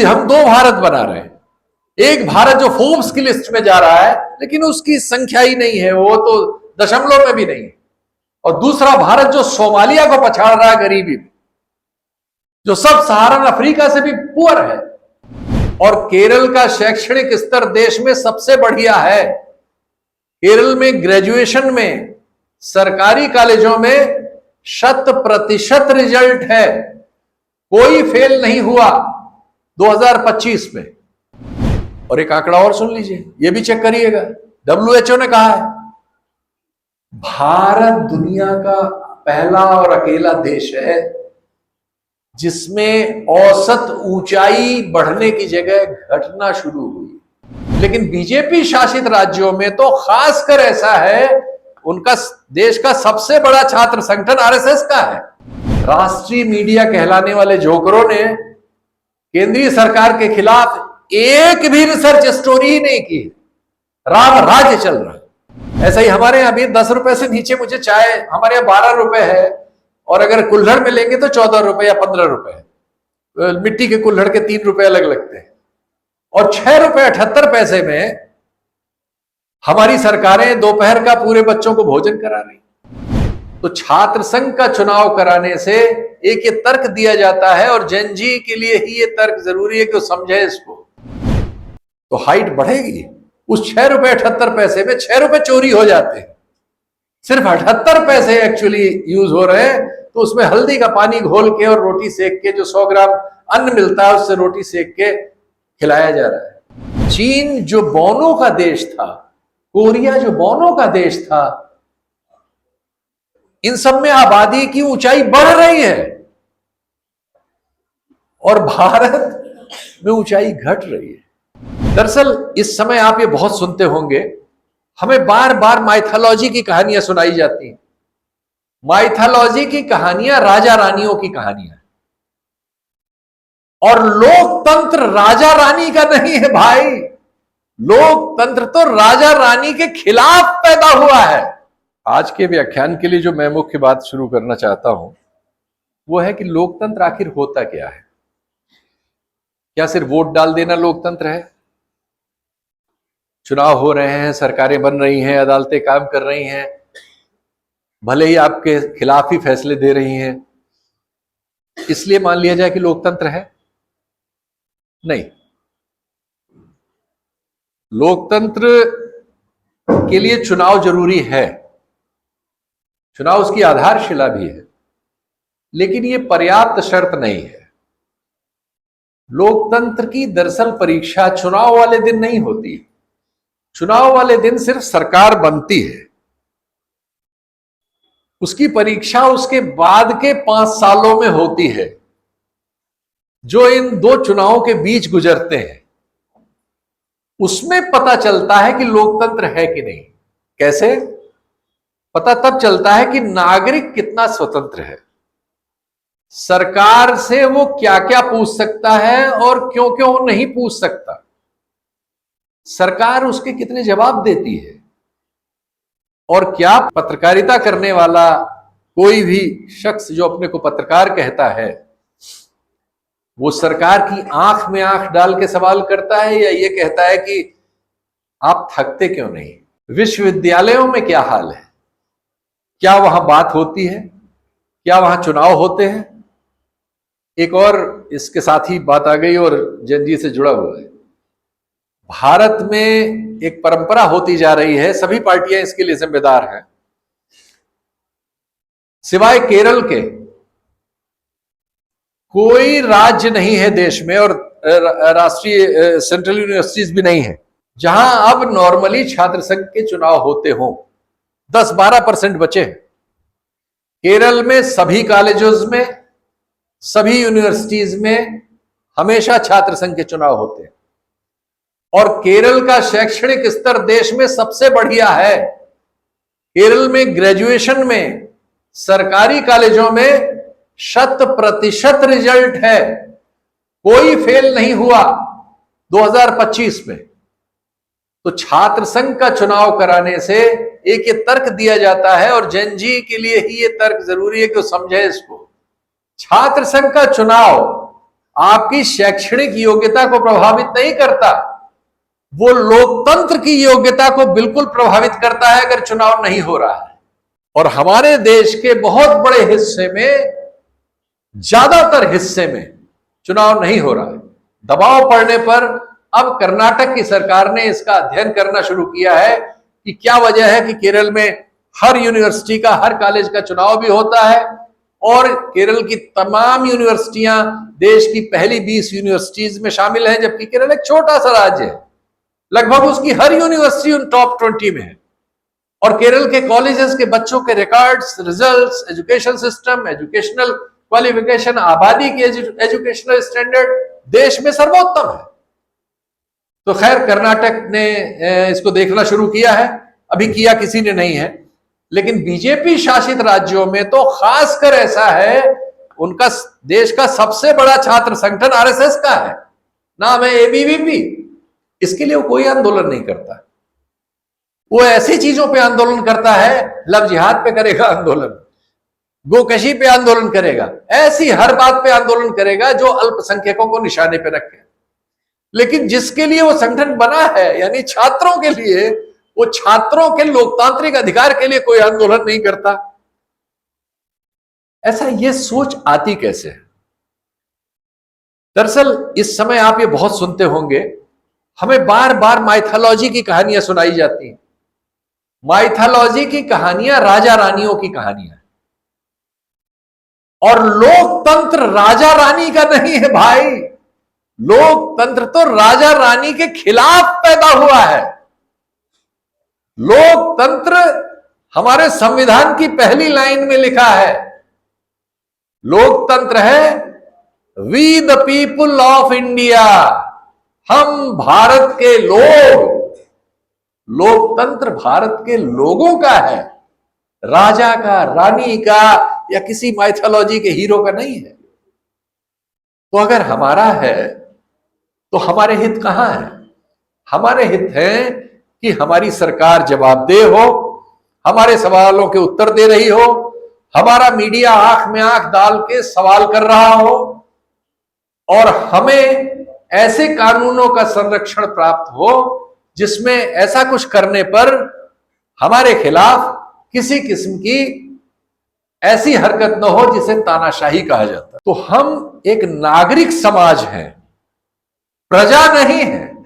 हम दो भारत बना रहे हैं। एक भारत जो फोर्ब्स की लिस्ट में जा रहा है, लेकिन उसकी संख्या ही नहीं है, वो तो दशमलव में भी नहीं है। और दूसरा भारत जो सोमालिया को पछाड़ रहा है गरीबी में, जो सब सहारन अफ्रीका से भी पुअर है। और केरल का शैक्षणिक स्तर देश में सबसे बढ़िया है। केरल में ग्रेजुएशन में सरकारी कॉलेजों में 100% रिजल्ट है, कोई फेल नहीं हुआ 2025 में। और एक आंकड़ा और सुन लीजिए, ये भी चेक करिएगा, WHO ने कहा है भारत दुनिया का पहला और अकेला देश है जिसमें औसत ऊंचाई बढ़ने की जगह घटना शुरू हुई। लेकिन बीजेपी शासित राज्यों में तो खासकर ऐसा है, उनका देश का सबसे बड़ा छात्र संगठन RSS का है। राष्ट्रीय मीडिया कहलाने वाले जोकरों ने केंद्रीय सरकार के खिलाफ एक भी रिसर्च स्टोरी ही नहीं की। राम राज्य चल रहा है। ऐसा ही हमारे यहां भी 10 रुपए से नीचे मुझे चाय, हमारे यहां 12 रुपए है, और अगर कुल्हड़ में लेंगे तो 14 रुपए या 15 रुपए। मिट्टी के कुल्हड़ के 3 रुपए अलग लगते हैं। और 6 रुपए 78 पैसे में हमारी सरकारें दोपहर का पूरे बच्चों को भोजन करा रही। तो छात्र संघ का चुनाव कराने से एक ये तर्क दिया जाता है, और जेनजी के लिए ही ये तर्क जरूरी है कि वो समझे इसको, तो हाइट बढ़ेगी। उस 6 रुपए 78 पैसे में 6 रुपए चोरी हो जाते हैं, सिर्फ 78 पैसे एक्चुअली यूज हो रहे हैं। तो उसमें हल्दी का पानी घोल के और रोटी सेक के, जो 100 ग्राम अन्न मिलता है उससे रोटी सेक के खिलाया जा रहा है। चीन जो बोनो का देश था, कोरिया जो बोनो का देश था, इन सब में आबादी की ऊंचाई बढ़ रही है और भारत में ऊंचाई घट रही है। दरअसल इस समय आप ये बहुत सुनते होंगे, हमें बार बार माइथोलॉजी की कहानियां सुनाई जाती हैं। माइथोलॉजी की कहानियां राजा रानियों की कहानियां, और लोकतंत्र राजा रानी का नहीं है भाई। लोकतंत्र तो राजा रानी के खिलाफ पैदा हुआ है। आज के व्याख्यान के लिए जो मैं मुख्य बात शुरू करना चाहता हूं वो है कि लोकतंत्र आखिर होता क्या है। क्या सिर्फ वोट डाल देना लोकतंत्र है? चुनाव हो रहे हैं, सरकारें बन रही हैं, अदालतें काम कर रही हैं, भले ही आपके खिलाफ ही फैसले दे रही हैं, इसलिए मान लिया जाए कि लोकतंत्र है? नहीं। लोकतंत्र के लिए चुनाव जरूरी है, चुनाव उसकी आधारशिला भी है, लेकिन यह पर्याप्त शर्त नहीं है। लोकतंत्र की दरअसल परीक्षा चुनाव वाले दिन नहीं होती। चुनाव वाले दिन सिर्फ सरकार बनती है, उसकी परीक्षा उसके बाद के 5 सालों में होती है, जो इन 2 चुनावों के बीच गुजरते हैं। उसमें पता चलता है कि लोकतंत्र है कि नहीं। कैसे पता? तब चलता है कि नागरिक कितना स्वतंत्र है, सरकार से वो क्या क्या पूछ सकता है और क्यों क्यों नहीं पूछ सकता, सरकार उसके कितने जवाब देती है, और क्या पत्रकारिता करने वाला कोई भी शख्स जो अपने को पत्रकार कहता है, वो सरकार की आंख में आंख डाल के सवाल करता है, या ये कहता है कि आप थकते क्यों नहीं? विश्वविद्यालयों में क्या हाल है? क्या वहां बात होती है? क्या वहां चुनाव होते हैं? एक और इसके साथ ही बात आ गई और जेनजी से जुड़ा हुआ है। भारत में एक परंपरा होती जा रही है, सभी पार्टियां इसके लिए जिम्मेदार हैं, सिवाय केरल के कोई राज्य नहीं है देश में, और राष्ट्रीय सेंट्रल यूनिवर्सिटीज भी नहीं है, जहां अब नॉर्मली छात्र संघ के चुनाव होते हों। 10-12% बचे हैं। केरल में सभी कॉलेजेस में, सभी यूनिवर्सिटीज में हमेशा छात्र संघ के चुनाव होते हैं, और केरल का शैक्षणिक स्तर देश में सबसे बढ़िया है। केरल में ग्रेजुएशन में सरकारी कॉलेजों में 100% रिजल्ट है, कोई फेल नहीं हुआ 2025 में। तो छात्र संघ का चुनाव कराने से एक ये तर्क दिया जाता है, और जेनजी के लिए ही ये तर्क जरूरी है कि वो समझे इसको। छात्र संघ का चुनाव आपकी शैक्षणिक योग्यता को प्रभावित नहीं करता, वो लोकतंत्र की योग्यता को बिल्कुल प्रभावित करता है अगर चुनाव नहीं हो रहा है। और हमारे देश के बहुत बड़े हिस्से में, ज्यादातर हिस्से में चुनाव नहीं हो रहा है। दबाव पड़ने पर अब कर्नाटक की सरकार ने इसका अध्ययन करना शुरू किया है कि क्या वजह है कि केरल में हर यूनिवर्सिटी का, हर कॉलेज का चुनाव भी होता है और केरल की तमाम यूनिवर्सिटियां देश की पहली 20 यूनिवर्सिटीज में शामिल हैं, जबकि केरल एक छोटा सा राज्य है। लगभग उसकी हर यूनिवर्सिटी उन टॉप 20 में है। और केरल के कॉलेजेस के बच्चों के records, results, education system, educational qualification, आबादी की एजुकेशनल स्टैंडर्ड देश में सर्वोत्तम है। तो खैर कर्नाटक ने इसको देखना शुरू किया है, अभी किया किसी ने नहीं है, लेकिन बीजेपी शासित राज्यों में तो खासकर ऐसा है, उनका देश का सबसे बड़ा छात्र संगठन आरएसएस का है, नाम है एबीवीपी। इसके लिए वो कोई आंदोलन नहीं करता, वो ऐसी चीजों पे आंदोलन करता है, लव जिहाद पे करेगा आंदोलन, गोकशी पे आंदोलन करेगा, ऐसी हर बात पे आंदोलन करेगा जो अल्पसंख्यकों को निशाने पे रखे। लेकिन जिसके लिए वो संगठन बना है, यानी छात्रों के लिए, वो छात्रों के लोकतांत्रिक अधिकार के लिए कोई आंदोलन नहीं करता। ऐसा ये सोच आती कैसे है? दरअसल इस समय आप ये बहुत सुनते होंगे, हमें बार बार माइथोलॉजी की कहानियां सुनाई जाती हैं। माइथोलॉजी की कहानियां राजा रानियों की कहानियां हैं, और लोकतंत्र राजा रानी का नहीं है भाई। लोकतंत्र तो राजा रानी के खिलाफ पैदा हुआ है। लोकतंत्र हमारे संविधान की पहली लाइन में लिखा है, लोकतंत्र है we the people of India, हम भारत के लोग। लोकतंत्र भारत के लोगों का है, राजा का, रानी का या किसी माइथोलॉजी के हीरो का नहीं है। तो अगर हमारा है तो हमारे हित कहां है? हमारे हित हैं कि हमारी सरकार जवाबदेह हो, हमारे सवालों के उत्तर दे रही हो, हमारा मीडिया आंख में आंख डाल के सवाल कर रहा हो, और हमें ऐसे कानूनों का संरक्षण प्राप्त हो जिसमें ऐसा कुछ करने पर हमारे खिलाफ किसी किस्म की ऐसी हरकत न हो जिसे तानाशाही कहा जाता है। तो हम एक नागरिक समाज हैं, प्रजा नहीं है।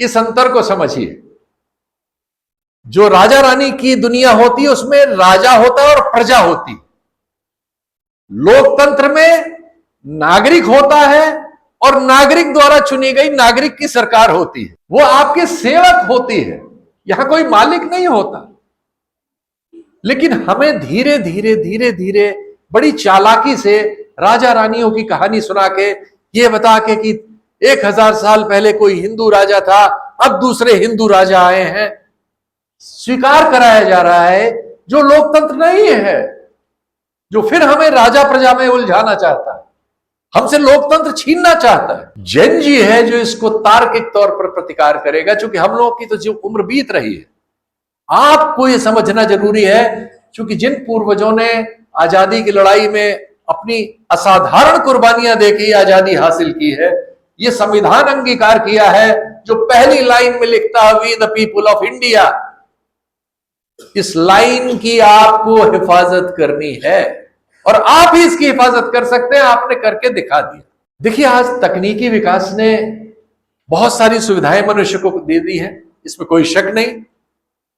इस अंतर को समझिए। जो राजा रानी की दुनिया होती है उसमें राजा होता है और प्रजा होती है। लोकतंत्र में नागरिक होता है और नागरिक द्वारा चुनी गई नागरिक की सरकार होती है, वो आपके सेवक होती है, यहां कोई मालिक नहीं होता। लेकिन हमें धीरे धीरे धीरे धीरे बड़ी चालाकी से राजा रानियों की कहानी सुना के, ये बता के कि 1000 साल पहले कोई हिंदू राजा था, अब दूसरे हिंदू राजा आए हैं, स्वीकार कराया जा रहा है जो लोकतंत्र नहीं है, जो फिर हमें राजा प्रजा में उलझाना चाहता है, हमसे लोकतंत्र छीनना चाहता है। जैन जी है जो इसको तार्किक तौर पर प्रतिकार करेगा, क्योंकि हम लोगों की तो जो उम्र बीत रही है। आपको यह समझना जरूरी है, क्योंकि जिन पूर्वजों ने आजादी की लड़ाई में अपनी असाधारण कुर्बानियां देके आजादी हासिल की है, ये संविधान अंगीकार किया है जो पहली लाइन में लिखता है we the people of India. इस लाइन की आपको हिफाजत करनी है और आप ही इसकी हिफाजत कर सकते हैं। आपने करके दिखा दिया। देखिए, आज तकनीकी विकास ने बहुत सारी सुविधाएं मनुष्य को दे दी है, इसमें कोई शक नहीं।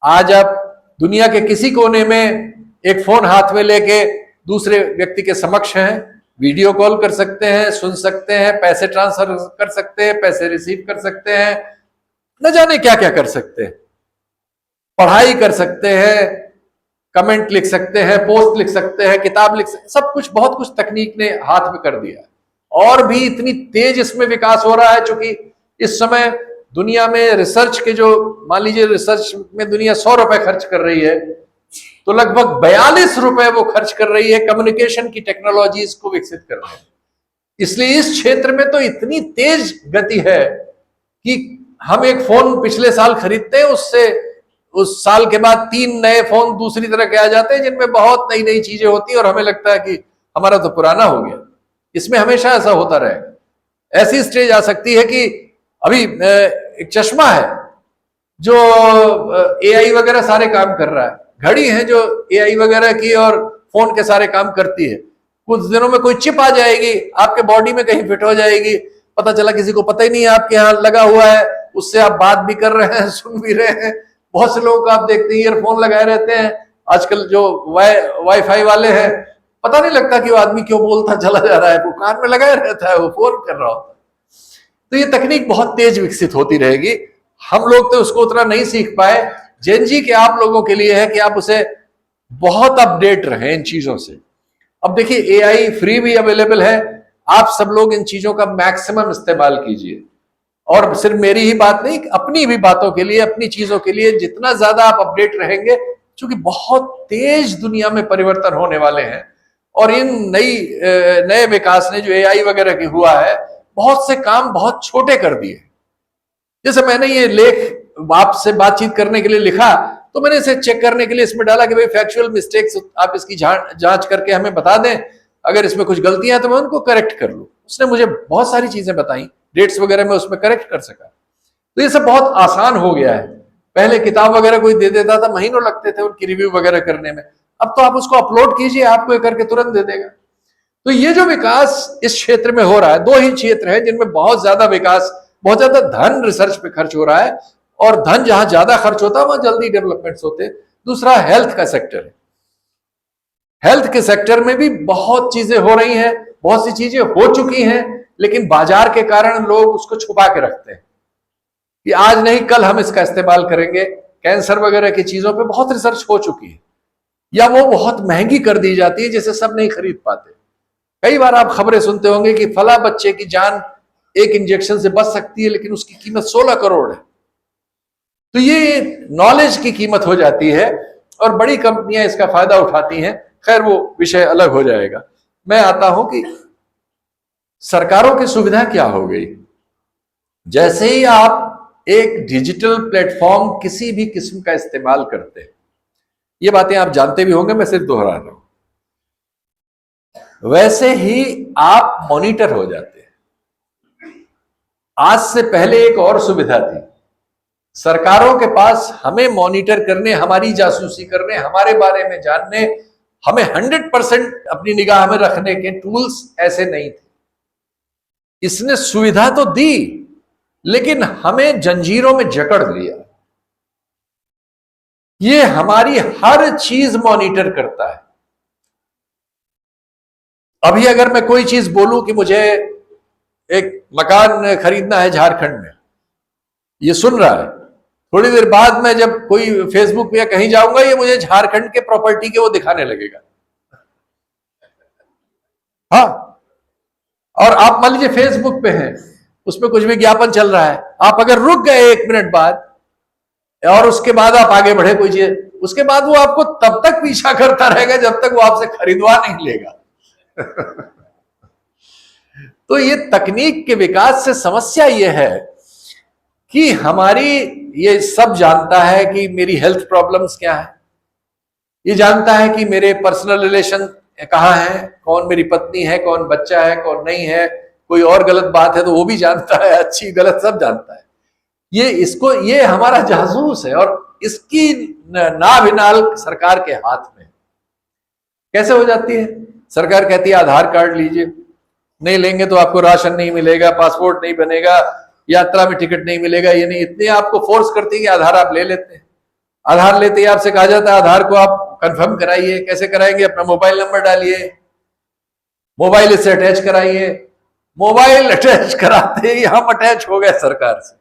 आज आप दुनिया के किसी कोने में एक फोन हाथ में लेके दूसरे व्यक्ति के समक्ष हैं, वीडियो कॉल कर सकते हैं, सुन सकते हैं, पैसे ट्रांसफर कर सकते हैं, पैसे रिसीव कर सकते हैं, न जाने क्या क्या कर सकते हैं, पढ़ाई कर सकते हैं, कमेंट लिख सकते हैं, पोस्ट लिख सकते हैं, किताब लिख सकते हैं, सब कुछ, बहुत कुछ तकनीक ने हाथ में कर दिया है। और भी इतनी तेज इसमें विकास हो रहा है, चूंकि इस समय दुनिया में रिसर्च के जो, मान लीजिए रिसर्च में दुनिया 100 रुपए खर्च कर रही है, तो लगभग 42 रुपए वो खर्च कर रही है कम्युनिकेशन की टेक्नोलॉजीज को विकसित करने में। इसलिए इस क्षेत्र में तो इतनी तेज गति है कि हम एक फोन पिछले साल खरीदते हैं, उससे उस साल के बाद 3 नए फोन दूसरी तरह के आ जाते हैं जिनमें बहुत नई नई चीजें होती है और हमें लगता है कि हमारा तो पुराना हो गया। इसमें हमेशा ऐसा होता रहेगा। ऐसी स्टेज आ सकती है कि अभी एक चश्मा है जो एआई वगैरह सारे काम कर रहा है, घड़ी है जो एआई वगैरह की और फोन के सारे काम करती है, कुछ दिनों में कोई चिप आ जाएगी, आपके बॉडी में कहीं फिट हो जाएगी, पता चला किसी को पता ही नहीं है आपके यहाँ लगा हुआ है, उससे आप बात भी कर रहे हैं, सुन भी रहे हैं। बहुत से लोगों को आप देखते हैं ईयरफोन लगाए रहते हैं, आजकल जो वाईफाई वाले हैं, पता नहीं लगता कि वो आदमी क्यों बोलता चला जा रहा है, वो कान में लगाए रहता है, वो फोन कर रहा होता है। तो ये तकनीक बहुत तेज विकसित होती रहेगी, हम लोग तो उसको उतना नहीं सीख पाए। जेनजी के आप लोगों के लिए है कि आप उसे बहुत अपडेट रहें इन चीजों से। अब देखिए एआई फ्री भी अवेलेबल है, आप सब लोग इन चीजों का मैक्सिमम इस्तेमाल कीजिए। और सिर्फ मेरी ही बात नहीं, अपनी भी बातों के लिए, अपनी चीजों के लिए जितना ज्यादा आप अपडेट रहेंगे, क्योंकि बहुत तेज दुनिया में परिवर्तन होने वाले हैं। और इन नए विकास ने जो एआई वगैरह की हुआ है, बहुत से काम बहुत छोटे कर दिए। जैसे मैंने ये लेख आपसे बातचीत करने के लिए लिखा, तो मैंने इसे चेक करने के लिए इसमें डाला कि भाई फैक्चुअल मिस्टेक्स आप इसकी जांच करके हमें बता दें, अगर इसमें कुछ गलतियां तो मैं उनको करेक्ट कर लूं। उसने मुझे बहुत सारी चीजें बताई, डेट्स वगैरह में उसमें करेक्ट कर सका। तो ये सब बहुत आसान हो गया है। पहले किताब वगैरह कोई दे देता था, महीनों लगते थे उनकी रिव्यू वगैरह करने में, अब तो आप उसको अपलोड कीजिए, आपको ये करके तुरंत दे देगा। तो ये जो विकास इस क्षेत्र में हो रहा है, दो ही क्षेत्र है जिनमें बहुत ज्यादा विकास, बहुत ज्यादा धन रिसर्च पे खर्च हो रहा है, और धन जहां ज्यादा खर्च होता है वहां जल्दी डेवलपमेंट्स होते हैं। दूसरा हेल्थ का सेक्टर है, हेल्थ के सेक्टर में भी बहुत चीजें हो रही हैं, बहुत सी चीजें हो चुकी हैं, लेकिन बाजार के कारण लोग उसको छुपा के रखते हैं कि आज नहीं कल हम इसका इस्तेमाल करेंगे। कैंसर वगैरह की चीजों पे बहुत रिसर्च हो चुकी है, या वो बहुत महंगी कर दी जाती है जिसे सब नहीं खरीद पाते। कई बार आप खबरें सुनते होंगे कि फला बच्चे की जान एक इंजेक्शन से बच सकती है, लेकिन उसकी कीमत 16 करोड़ है। तो ये नॉलेज की कीमत हो जाती है और बड़ी कंपनियां इसका फायदा उठाती हैं। खैर वो विषय अलग हो जाएगा। मैं आता हूं कि सरकारों की सुविधा क्या हो गई। जैसे ही आप एक डिजिटल प्लेटफॉर्म किसी भी किस्म का इस्तेमाल करते हैं, ये बातें आप जानते भी होंगे, मैं सिर्फ दोहरा रहा हूं, वैसे ही आप मॉनिटर हो जाते हैं। आज से पहले एक और सुविधा थी, सरकारों के पास हमें मॉनिटर करने, हमारी जासूसी करने, हमारे बारे में जानने, हमें 100% अपनी निगाह में रखने के टूल्स ऐसे नहीं थे। इसने सुविधा तो दी, लेकिन हमें जंजीरों में जकड़ लिया। ये हमारी हर चीज मॉनिटर करता है। अभी अगर मैं कोई चीज बोलूं कि मुझे एक मकान खरीदना है झारखंड में, ये सुन रहा है, थोड़ी देर बाद मैं जब कोई फेसबुक पे या कहीं जाऊंगा, ये मुझे झारखंड के प्रॉपर्टी के वो दिखाने लगेगा। हाँ, और आप मान लीजिए फेसबुक पे हैं, उसमें कुछ भी विज्ञापन चल रहा है, आप अगर रुक गए 1 मिनट बाद और उसके बाद आप आगे बढ़े कोई चीज, उसके बाद वो आपको तब तक पीछा करता रहेगा जब तक वो आपसे खरीदवा नहीं लेगा। तो ये तकनीक के विकास से समस्या ये है कि हमारी, ये सब जानता है कि मेरी हेल्थ प्रॉब्लम्स क्या है, ये जानता है कि मेरे पर्सनल रिलेशन कहाँ है, कौन मेरी पत्नी है, कौन बच्चा है, कौन नहीं है, कोई और गलत बात है तो वो भी जानता है, अच्छी गलत सब जानता है। ये हमारा जासूस है, और इसकी नाभिनाल सरकार के हाथ में। कैसे हो जाती है? सरकार कहती है आधार कार्ड लीजिए, नहीं लेंगे तो आपको राशन नहीं मिलेगा, पासपोर्ट नहीं बनेगा, यात्रा में टिकट नहीं मिलेगा, ये नहीं, इतने आपको फोर्स करती है कि आधार आप ले लेते हैं। आधार लेते ही आपसे कहा जाता है आधार को आप कंफर्म कराइए। कैसे कराएंगे? अपना मोबाइल नंबर डालिए, मोबाइल इससे अटैच कराइए। मोबाइल अटैच कराते ही हम अटैच हो गए सरकार से।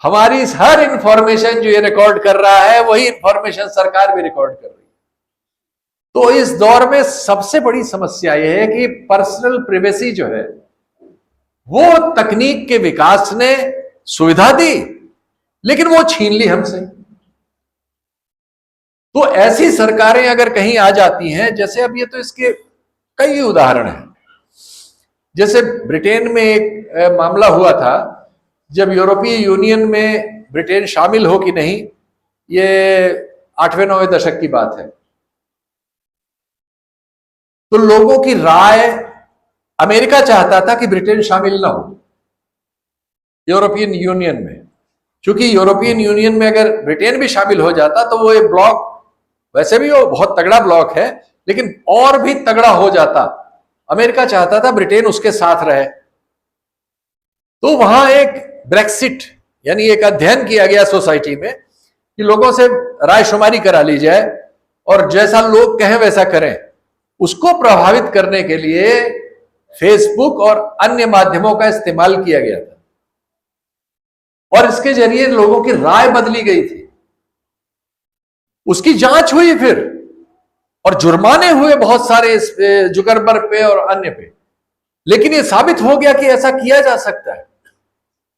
हमारी हर इंफॉर्मेशन जो ये रिकॉर्ड कर रहा है, वही इंफॉर्मेशन सरकार भी रिकॉर्ड कर रही है। तो इस दौर में सबसे बड़ी समस्या यह है कि पर्सनल प्राइवेसी जो है, वो तकनीक के विकास ने सुविधा दी, लेकिन वो छीन ली हमसे। तो ऐसी सरकारें अगर कहीं आ जाती हैं, जैसे अब ये तो इसके कई उदाहरण हैं। जैसे ब्रिटेन में एक मामला हुआ था, जब यूरोपीय यूनियन में ब्रिटेन शामिल हो कि नहीं, ये 8वें-9वें दशक की बात है। तो लोगों की राय अमेरिका चाहता था कि ब्रिटेन शामिल ना हो यूरोपियन यूनियन में, क्योंकि यूरोपियन यूनियन में अगर ब्रिटेन भी शामिल हो जाता तो वो एक ब्लॉक, वैसे भी वो बहुत तगड़ा ब्लॉक है, लेकिन और भी तगड़ा हो जाता। अमेरिका चाहता था ब्रिटेन उसके साथ रहे। तो वहां एक ब्रेक्सिट यानी एक अध्ययन किया गया सोसाइटी में कि लोगों से रायशुमारी करा ली जाए और जैसा लोग कहें वैसा करें। उसको प्रभावित करने के लिए फेसबुक और अन्य माध्यमों का इस्तेमाल किया गया था और इसके जरिए लोगों की राय बदली गई थी। उसकी जांच हुई फिर और जुर्माने हुए बहुत सारे इस जुकरबर्ग पे और अन्य पे, लेकिन यह साबित हो गया कि ऐसा किया जा सकता है।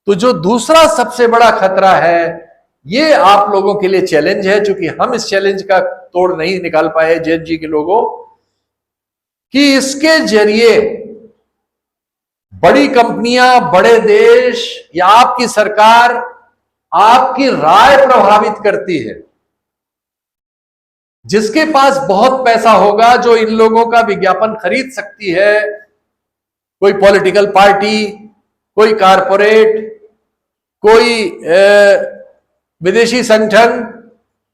तो जो दूसरा सबसे बड़ा खतरा है, ये आप लोगों के लिए चैलेंज है, क्योंकि हम इस चैलेंज का तोड़ नहीं निकाल पाए जेन जी के लोगों, कि इसके जरिए बड़ी कंपनियां, बड़े देश या आपकी सरकार आपकी राय प्रभावित करती है। जिसके पास बहुत पैसा होगा, जो इन लोगों का विज्ञापन खरीद सकती है, कोई पॉलिटिकल पार्टी, कोई कारपोरेट, कोई विदेशी संगठन,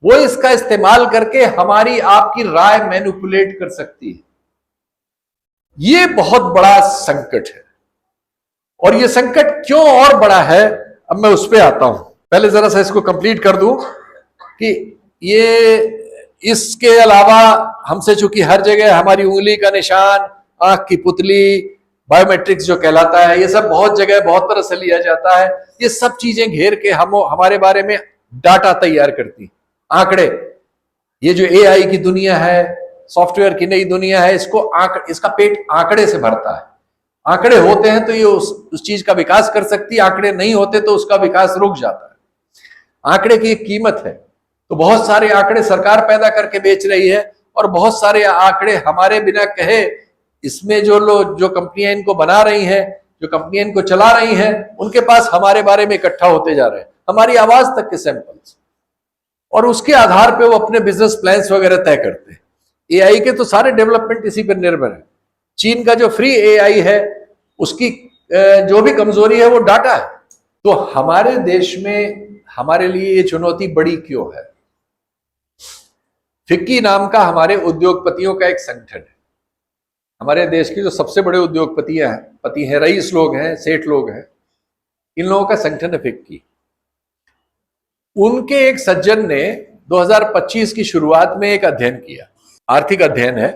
वो इसका इस्तेमाल करके हमारी आपकी राय मैनिपुलेट कर सकती है। ये बहुत बड़ा संकट है। और ये संकट क्यों और बड़ा है, अब मैं उस पर आता हूं। पहले जरा सा इसको कंप्लीट कर दूं कि ये इसके अलावा हमसे चूंकि हर जगह हमारी उंगली का निशान, आंख की पुतली, बायोमेट्रिक्स जो कहलाता है, ये सब बहुत जगह बहुत तरह से लिया जाता है। ये सब चीजें घेर के हमारे बारे में डाटा तैयार करती, आंकड़े। ये जो एआई की दुनिया है, सॉफ्टवेयर की नई दुनिया है, इसका पेट आंकड़े से भरता है। आंकड़े होते हैं तो ये उस चीज का विकास कर सकती है, आंकड़े नहीं होते तो उसका विकास रुक जाता है। आंकड़े की एक कीमत है। तो बहुत सारे आंकड़े सरकार पैदा करके बेच रही है और बहुत सारे आंकड़े हमारे बिना कहे इसमें जो कंपनियां इनको बना रही हैं, जो कंपनियां इनको चला रही हैं, उनके पास हमारे बारे में इकट्ठा होते जा रहे हैं, हमारी आवाज तक के सैंपल्स, और उसके आधार पे वो अपने बिजनेस प्लान्स वगैरह तय करते हैं। एआई के तो सारे डेवलपमेंट इसी पर निर्भर है। चीन का जो फ्री एआई है, उसकी जो भी कमजोरी है वो डाटा है। तो हमारे देश में हमारे लिए ये चुनौती बड़ी क्यों है? फिक्की नाम का हमारे उद्योगपतियों का एक संगठन है। हमारे देश के जो सबसे बड़े उद्योगपति हैं, रईस लोग हैं, सेठ लोग हैं, इन लोगों का संगठन है फिक्की। उनके एक सज्जन ने 2025 की शुरुआत में एक अध्ययन किया, आर्थिक अध्ययन है।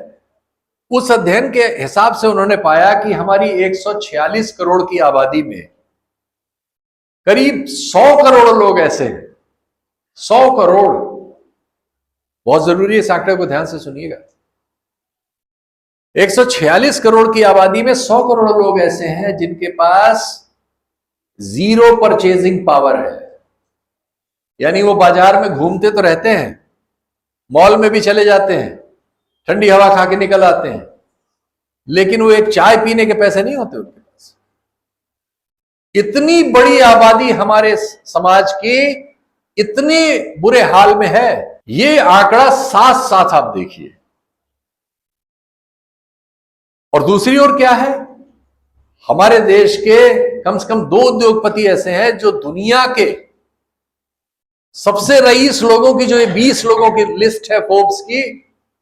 उस अध्ययन के हिसाब से उन्होंने पाया कि हमारी 146 करोड़ की आबादी में करीब 100 करोड़ लोग ऐसे हैं। 100 करोड़, बहुत जरूरी है, इस आंकड़े को ध्यान से सुनिएगा। 146 करोड़ की आबादी में 100 करोड़ लोग ऐसे हैं जिनके पास जीरो परचेजिंग पावर है। यानी वो बाजार में घूमते तो रहते हैं, मॉल में भी चले जाते हैं, ठंडी हवा खा के निकल आते हैं, लेकिन वो एक चाय पीने के पैसे नहीं होते उनके पास। इतनी बड़ी आबादी हमारे समाज की इतने बुरे हाल में है। ये आंकड़ा साथ साथ आप देखिए। और दूसरी ओर क्या है, हमारे देश के कम से कम 2 उद्योगपति ऐसे हैं जो दुनिया के सबसे रईस लोगों की, जो ये 20 लोगों की लिस्ट है फोर्ब्स की,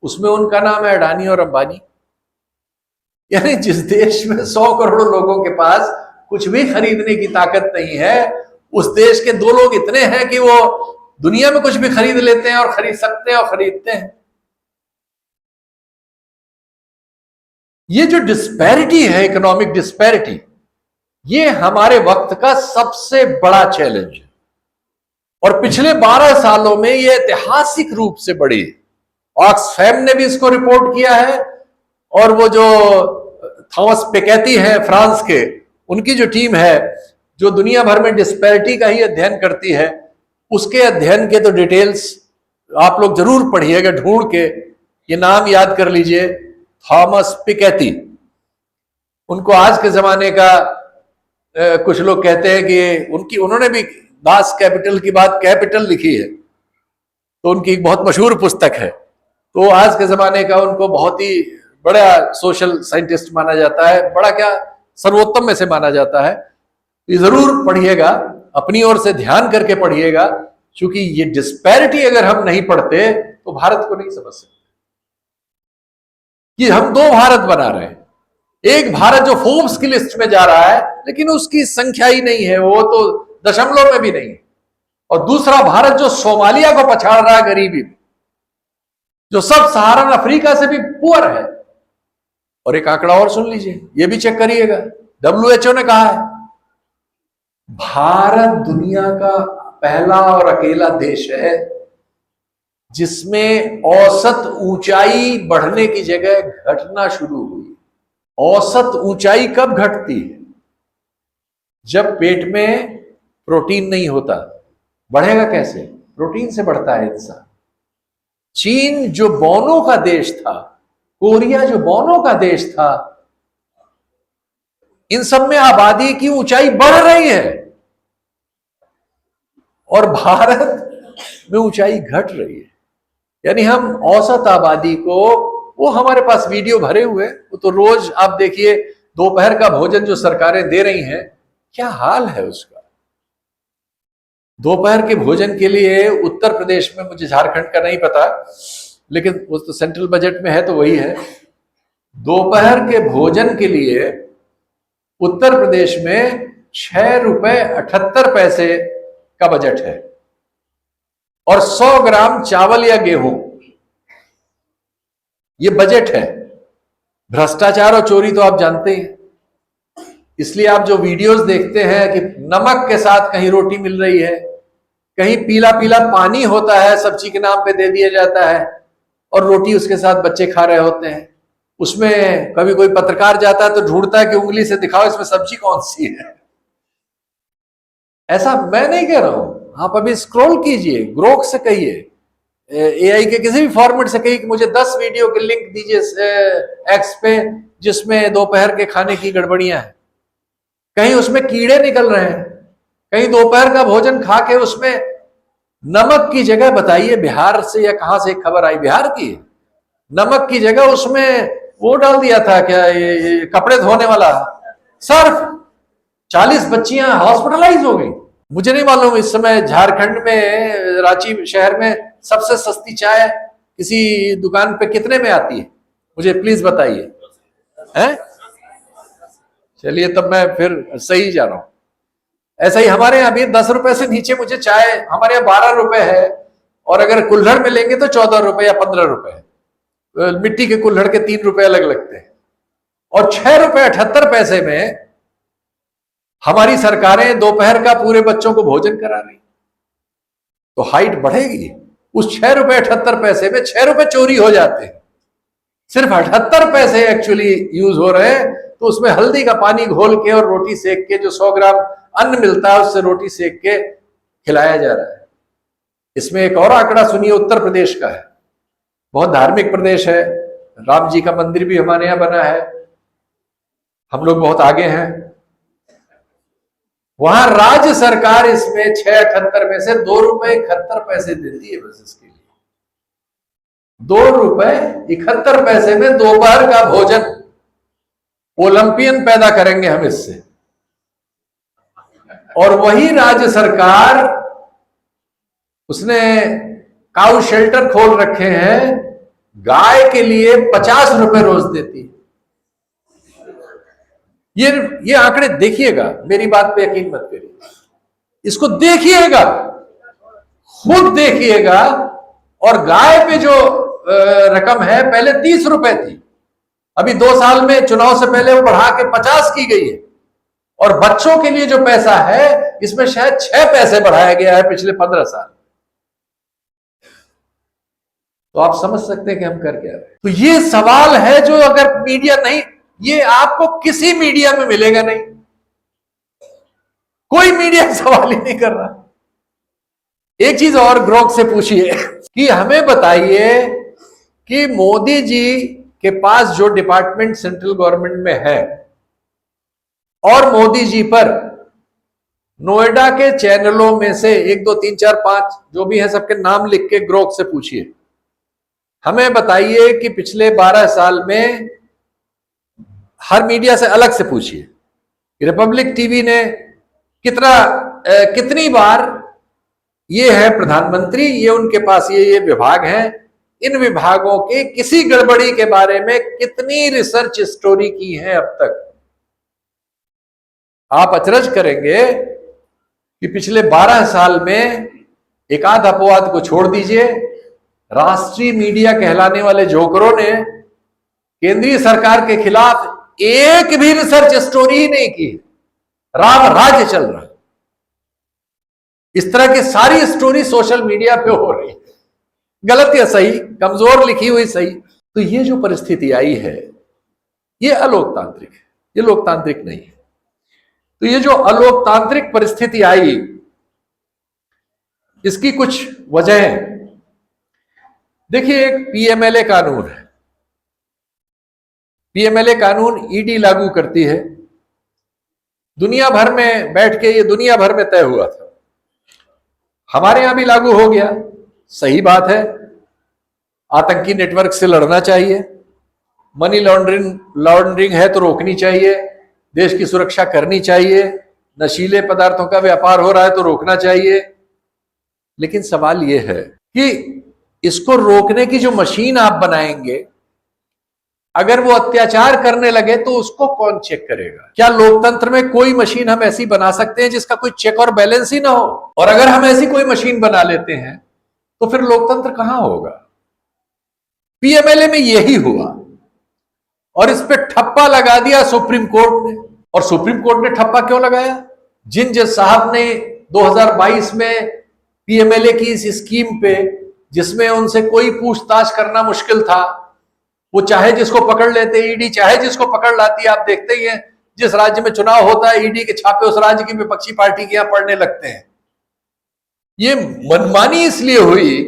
उसमें उनका नाम है अडानी और अंबानी। यानी जिस देश में 100 करोड़ लोगों के पास कुछ भी खरीदने की ताकत नहीं है, उस देश के 2 लोग इतने हैं कि वो दुनिया में कुछ भी खरीद लेते हैं और खरीद सकते हैं और खरीदते हैं। ये जो डिस्पैरिटी है, इकोनॉमिक डिस्पैरिटी, ये हमारे वक्त का सबसे बड़ा चैलेंज है। और पिछले 12 सालों में ये ऐतिहासिक रूप से बढ़ी। ऑक्सफैम ने भी इसको रिपोर्ट किया है, और वो जो थॉमस पिकेटी है फ्रांस के, उनकी जो टीम है जो दुनिया भर में डिस्पैरिटी का ही अध्ययन करती है, उसके अध्ययन के तो डिटेल्स आप लोग जरूर पढ़िएगा, ढूंढ के ये नाम याद कर लीजिए, थॉमस पिकेटी। उनको आज के जमाने का कुछ लोग कहते हैं कि उन्होंने भी दास कैपिटल की बात कैपिटल लिखी है, तो उनकी एक बहुत मशहूर पुस्तक है। तो आज के जमाने का उनको बहुत ही बड़ा सोशल साइंटिस्ट माना जाता है, बड़ा क्या सर्वोत्तम में से माना जाता है। ये जरूर पढ़िएगा, अपनी ओर से ध्यान करके पढ़िएगा, क्योंकि ये डिस्पैरिटी अगर हम नहीं पढ़ते तो भारत को नहीं समझ सकते कि हम दो भारत बना रहे हैं। एक भारत जो फोर्ब्स की लिस्ट में जा रहा है, लेकिन उसकी संख्या ही नहीं है, वो तो दशमलव में भी नहीं है। और दूसरा भारत जो सोमालिया को पछाड़ रहा है गरीबी में, जो सब सहारन अफ्रीका से भी पुअर है। और एक आंकड़ा और सुन लीजिए, ये भी चेक करिएगा, WHO ने कहा है भारत दुनिया का पहला और अकेला देश है जिसमें औसत ऊंचाई बढ़ने की जगह घटना शुरू हुई। औसत ऊंचाई कब घटती है? जब पेट में प्रोटीन नहीं होता। बढ़ेगा कैसे? प्रोटीन से बढ़ता है इंसान। चीन जो बौनों का देश था, कोरिया जो बौनों का देश था, इन सब में आबादी की ऊंचाई बढ़ रही है और भारत में ऊंचाई घट रही है। यानी हम औसत आबादी को, वो हमारे पास वीडियो भरे हुए, वो तो रोज आप देखिए, दोपहर का भोजन जो सरकारें दे रही हैं, क्या हाल है उसका। दोपहर के भोजन के लिए उत्तर प्रदेश में, मुझे झारखंड का नहीं पता, लेकिन वो तो सेंट्रल बजट में है तो वही है, दोपहर के भोजन के लिए उत्तर प्रदेश में 6.78 रुपए का बजट है और 100 ग्राम चावल या गेहूं, ये बजट है। भ्रष्टाचार और चोरी तो आप जानते हैं, इसलिए आप जो वीडियोस देखते हैं कि नमक के साथ कहीं रोटी मिल रही है, कहीं पीला पीला पानी होता है, सब्जी के नाम पे दे दिया जाता है और रोटी उसके साथ बच्चे खा रहे होते हैं। उसमें कभी कोई पत्रकार जाता है तो ढूंढता है कि उंगली से दिखाओ इसमें सब्जी कौन सी है। ऐसा मैं नहीं कह रहा हूं, आप अभी स्क्रॉल कीजिए, ग्रोक से कहिए, AI के किसी भी फॉर्मेट से कहिए कि मुझे 10 वीडियो के लिंक दीजिए एक्स पे जिसमें दोपहर के खाने की गड़बड़ियां हैं। कहीं उसमें कीड़े निकल रहे हैं, कहीं दोपहर का भोजन खा के उसमें नमक की जगह, बताइए बिहार से या कहां से एक खबर आई, बिहार की, नमक की जगह उसमें वो डाल दिया था, क्या ये कपड़े धोने वाला सर्फ। 40 बच्चियां हॉस्पिटलाइज हो गई। मुझे नहीं मालूम इस समय झारखंड में, रांची शहर में सबसे सस्ती चाय किसी दुकान पे कितने में आती है, मुझे प्लीज बताइए। हैं? चलिए तब मैं फिर सही जा रहा हूं। ऐसा ही हमारे यहाँ भी 10 रुपए से नीचे मुझे चाय, हमारे यहाँ 12 रुपए है, और अगर कुल्हड़ में लेंगे तो 14 रुपए या 15 रुपए है। मिट्टी के कुल्हड़ के 3 रुपए अलग लगते हैं। और 6.78 रुपए में हमारी सरकारें दोपहर का पूरे बच्चों को भोजन करा रही, तो हाइट बढ़ेगी। उस 6.78 रुपए में 6 रुपए चोरी हो जाते हैं, सिर्फ 78 पैसे एक्चुअली यूज हो रहे हैं। तो उसमें हल्दी का पानी घोल के और रोटी सेक के, जो 100 ग्राम अन्न मिलता है उससे रोटी सेक के खिलाया जा रहा है। इसमें एक और आंकड़ा सुनिए, उत्तर प्रदेश का है, बहुत धार्मिक प्रदेश है, राम जी का मंदिर भी हमारे यहां बना है, हम लोग बहुत आगे हैं। वहां राज्य सरकार इसमें 6.78 में से 2.71 रुपए देती है बस इसके लिए। 2.71 रुपए में दोपहर का भोजन, ओलंपियन पैदा करेंगे हम इससे। और वही राज्य सरकार, उसने काउ शेल्टर खोल रखे हैं, गाय के लिए 50 रुपए रोज देती है। ये आंकड़े देखिएगा, मेरी बात पे यकीन मत करिए, इसको देखिएगा, खुद देखिएगा। और गाय पे जो रकम है, पहले 30 रुपए थी, अभी 2 साल में चुनाव से पहले वो बढ़ा के 50 की गई है। और बच्चों के लिए जो पैसा है, इसमें शायद 6 पैसे बढ़ाया गया है पिछले 15 साल। तो आप समझ सकते हैं कि हम कर क्या रहे हैं। तो ये सवाल है जो अगर मीडिया नहीं, ये आपको किसी मीडिया में मिलेगा नहीं, कोई मीडिया सवाल ही नहीं कर रहा। एक चीज और ग्रोक से पूछिए कि हमें बताइए कि मोदी जी के पास जो डिपार्टमेंट सेंट्रल गवर्नमेंट में है, और मोदी जी पर नोएडा के चैनलों में से 1 2 3 4 5 जो भी है सबके नाम लिख के ग्रोक से पूछिए, हमें बताइए कि पिछले 12 साल में हर मीडिया से अलग से पूछिए, रिपब्लिक टीवी ने कितनी बार ये है प्रधानमंत्री, ये उनके पास ये विभाग हैं, इन विभागों के किसी गड़बड़ी के बारे में कितनी रिसर्च स्टोरी की है अब तक। आप अचरज करेंगे कि पिछले 12 साल में एक आध अपवाद को छोड़ दीजिए, राष्ट्रीय मीडिया कहलाने वाले जोकरों ने केंद्रीय सरकार के खिलाफ एक भी रिसर्च स्टोरी ही नहीं की। राम राज्य चल रहा है। इस तरह की सारी स्टोरी सोशल मीडिया पे हो रही है, गलत या सही, कमजोर लिखी हुई सही। तो ये जो परिस्थिति आई है ये अलोकतांत्रिक है, ये लोकतांत्रिक नहीं है। तो ये जो अलोकतांत्रिक परिस्थिति आई, इसकी कुछ वजहें देखिए। एक पीएमएलए कानून है, पीएमएलए कानून ईडी लागू करती है। दुनिया भर में बैठ के ये दुनिया भर में तय हुआ था, हमारे यहां भी लागू हो गया, सही बात है। आतंकी नेटवर्क से लड़ना चाहिए, मनी लॉन्ड्रिंग है तो रोकनी चाहिए, देश की सुरक्षा करनी चाहिए, नशीले पदार्थों का व्यापार हो रहा है तो रोकना चाहिए। लेकिन सवाल यह है कि इसको रोकने की जो मशीन आप बनाएंगे, अगर वो अत्याचार करने लगे तो उसको कौन चेक करेगा? क्या लोकतंत्र में कोई मशीन हम ऐसी बना सकते हैं जिसका कोई चेक और बैलेंस ही ना हो? और अगर हम ऐसी कोई मशीन बना लेते हैं तो फिर लोकतंत्र कहां होगा? पीएमएलए में यही हुआ और इस पे ठप्पा लगा दिया सुप्रीम कोर्ट ने। और सुप्रीम कोर्ट ने ठप्पा क्यों लगाया? जिन जज साहब ने 2022 में पीएमएलए की इस स्कीम पे, जिसमें उनसे कोई पूछताछ करना मुश्किल था, वो चाहे जिसको पकड़ लेते ईडी, चाहे जिसको पकड़ लाती, आप देखते ही हैं जिस राज्य में चुनाव होता है ईडी के छापे उस राज्य की विपक्षी पार्टी के यहां पड़ने लगते हैं। ये मनमानी इसलिए हुई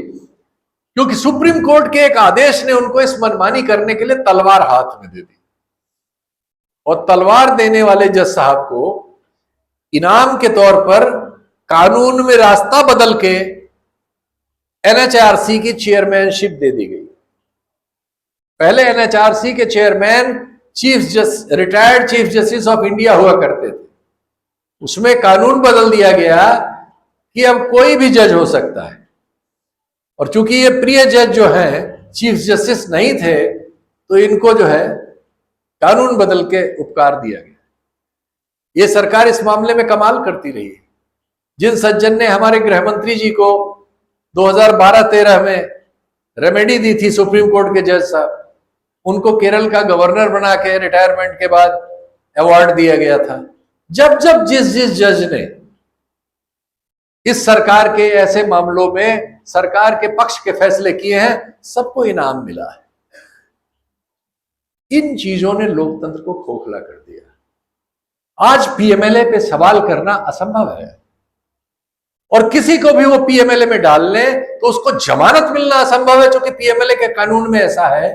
क्योंकि सुप्रीम कोर्ट के एक आदेश ने उनको इस मनमानी करने के लिए तलवार हाथ में दे दी। और तलवार देने वाले जज साहब को इनाम के तौर पर कानून में रास्ता बदल के एनएचआरसी की चेयरमैनशिप दे दी गई। पहले एनएचआरसी के chairman retired chief justice of India हुआ करते थे। उसमें कानून बदल दिया गया कि अब कोई भी जज हो सकता है। और चूंकि ये प्रिय जज जो है चीफ जस्टिस नहीं थे, तो इनको जो है कानून बदल के उपकार दिया गया। ये सरकार इस मामले में कमाल करती रही है। जिन सज्जन ने हमारे गृह मंत्री जी को 2012-13 में रेमेडी दी थी सुप्रीम कोर्ट के जज साहब, उनको केरल का गवर्नर बना के रिटायरमेंट के बाद अवार्ड दिया गया था। जब जिस जज ने इस सरकार के ऐसे मामलों में सरकार के पक्ष के फैसले किए हैं, सबको इनाम मिला है। इन चीजों ने लोकतंत्र को खोखला कर दिया। आज पीएमएलए पे सवाल करना असंभव है, और किसी को भी वो पीएमएलए में डाल ले तो उसको जमानत मिलना असंभव है, क्योंकि पीएमएलए के कानून में ऐसा है,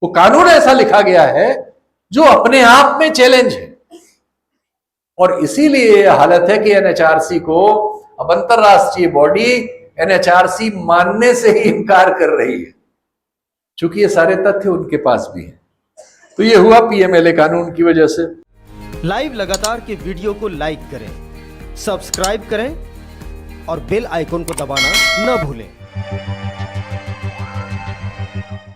वो कानून ऐसा लिखा गया है जो अपने आप में चैलेंज है। और इसीलिए यह हालत है कि एनएचआरसी को अब अंतरराष्ट्रीय बॉडी एनएचआरसी मानने से ही इनकार कर रही है, क्योंकि ये सारे तथ्य उनके पास भी हैं। तो ये हुआ पीएमएलए कानून की वजह से। लाइव लगातार के वीडियो को लाइक करें, सब्सक्राइब करें और बेल आइकन को दबाना न भूलें।